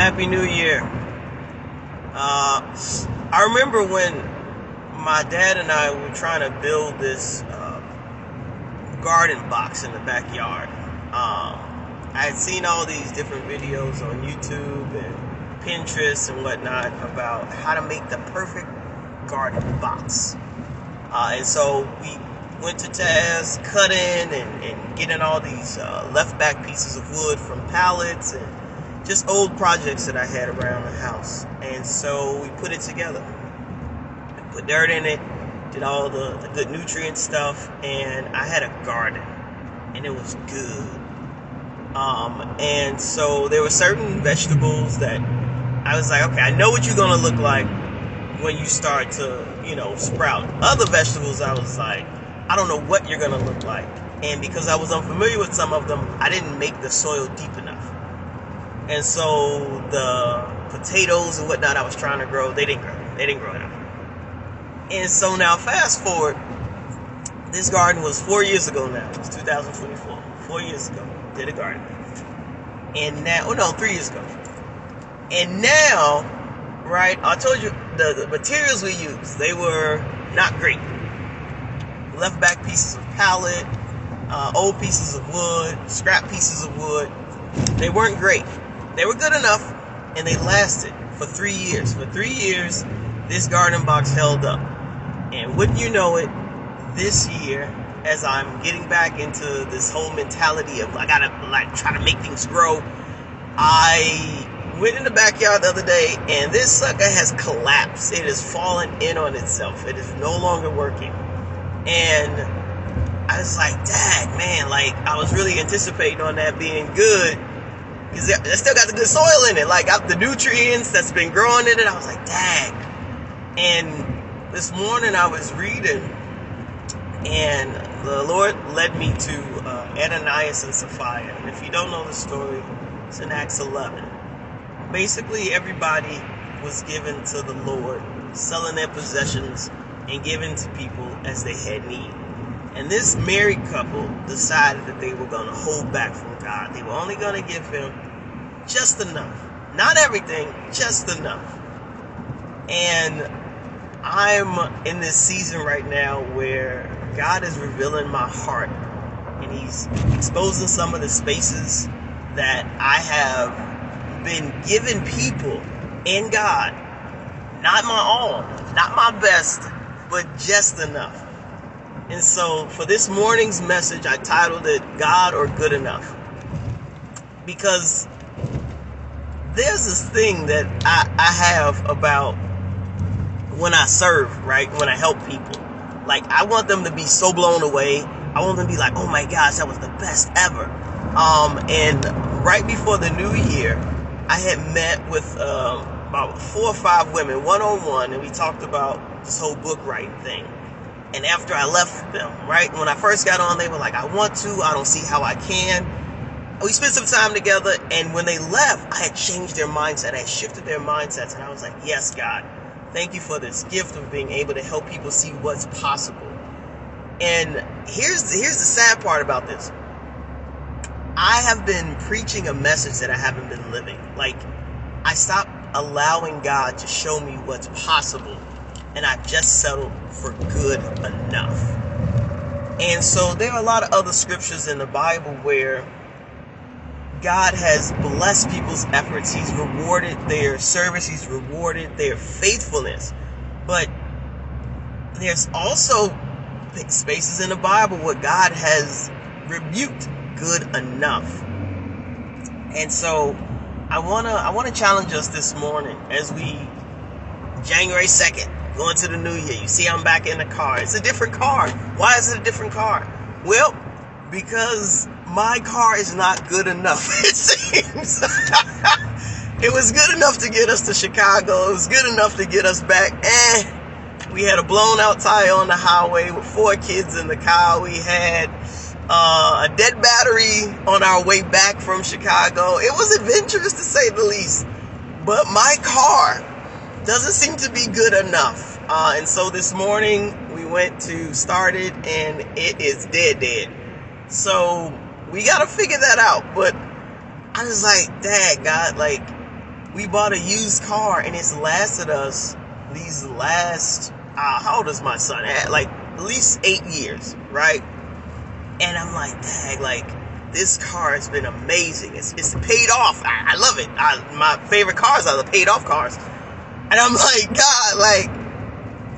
Happy New Year. I remember when my dad and I were trying to build this garden box in the backyard. I had seen all these different videos on YouTube and Pinterest and whatnot about how to make the perfect garden box. And so we went to task cutting and getting all these left back pieces of wood from pallets and just old projects that I had around the house. And so we put it together. We put dirt in it, did all the good nutrient stuff, and I had a garden, and it was good. And so there were certain vegetables that I was like, okay, I know what you're gonna look like when you start to, sprout. Other vegetables, I was like, I don't know what you're gonna look like. And because I was unfamiliar with some of them, I didn't make the soil deep enough. And so the potatoes and whatnot I was trying to grow, they didn't grow enough. And so now fast forward, this garden was 4 years ago now. It's 2024. 4 years ago, did a garden. And now, 3 years ago. And now, right, I told you the materials we used, they were not great. Left back pieces of pallet, old pieces of wood, scrap pieces of wood. They weren't great. They were good enough, and they lasted for 3 years. For 3 years, this garden box held up. And wouldn't you know it, this year, as I'm getting back into this whole mentality of I gotta try to make things grow, I went in the backyard the other day, and this sucker has collapsed. It has fallen in on itself. It is no longer working. And I was like, dang, man, I was really anticipating on that being good. Because I still got the good soil in it. Got the nutrients that's been growing in it. I was like, dang. And this morning I was reading, and the Lord led me to Ananias and Sapphira. And if you don't know the story, it's in Acts 11. Basically, everybody was given to the Lord, selling their possessions and giving to people as they had need. And this married couple decided that they were going to hold back from God. They were only going to give him just enough. Not everything, just enough. And I'm in this season right now where God is revealing my heart. And he's exposing some of the spaces that I have been giving people in God. Not my all, not my best, but just enough. And so for this morning's message, I titled it God or Good Enough. Because there's this thing that I have about when I serve, right? When I help people. I want them to be so blown away. I want them to be like, oh my gosh, that was the best ever. And right before the new year, I had met with about 4 or 5 women, one-on-one, and we talked about this whole book writing thing. And after I left them, right, when I first got on, they were like, I want to, I don't see how I can. We spent some time together, and when they left, I had changed their mindset. I had shifted their mindsets, and I was like, yes, God, thank you for this gift of being able to help people see what's possible. And here's the sad part about this. I have been preaching a message that I haven't been living. I stopped allowing God to show me what's possible, and I've just settled for good enough. And so there are a lot of other scriptures in the Bible where God has blessed people's efforts. He's rewarded their service. He's rewarded their faithfulness. But there's also spaces in the Bible where God has rebuked good enough. And so I wanna challenge us this morning as we January 2nd, going to the new year. You see I'm back in the car. It's a different car. Why is it a different car? Well, because my car is not good enough, it seems. It was good enough to get us to Chicago. It was good enough to get us back. We had a blown out tire on the highway with 4 kids in the car. We had a dead battery on our way back from Chicago. It was adventurous to say the least. But my car doesn't seem to be good enough. And so this morning we went to start it, and it is dead. So we got to figure that out. But I was like, Dad, God, We bought a used car, and it's lasted us these last, how old is my son? Like, at least 8 years, right? And I'm like, dang, like, this car has been amazing. It's paid off. I love it. My favorite cars are the paid off cars. And I'm like, God, like,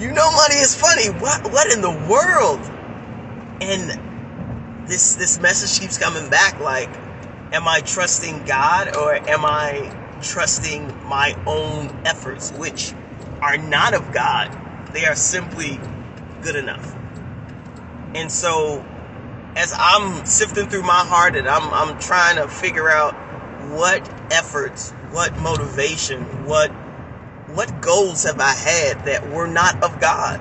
you know money is funny. What in the world? And this message keeps coming back, like, am I trusting God or am I trusting my own efforts, which are not of God? They are simply good enough. And so as I'm sifting through my heart and I'm trying to figure out what efforts, what motivation, what goals have I had that were not of God.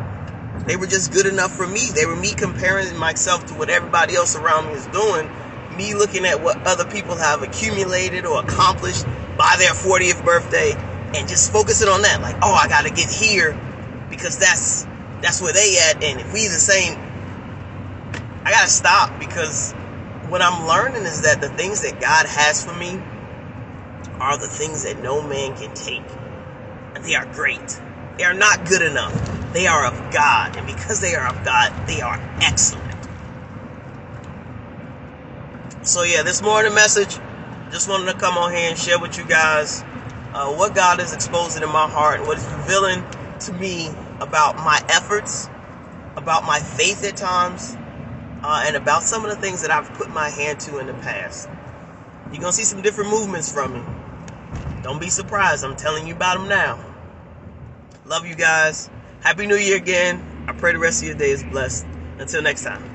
They were just good enough for me. They were me comparing myself to what everybody else around me is doing, me looking at what other people have accumulated or accomplished by their 40th birthday and just focusing on that. Like, oh, I got to get here because that's where they at. And if we the same, I got to stop, because what I'm learning is that the things that God has for me are the things that no man can take. And they are great. They are not good enough. They are of God. And because they are of God, they are excellent. So yeah, this morning message, just wanted to come on here and share with you guys what God is exposing in my heart, what is revealing to me about my efforts, about my faith at times, and about some of the things that I've put my hand to in the past. You're going to see some different movements from me. Don't be surprised. I'm telling you about them now. Love you guys. Happy New Year again. I pray the rest of your day is blessed. Until next time.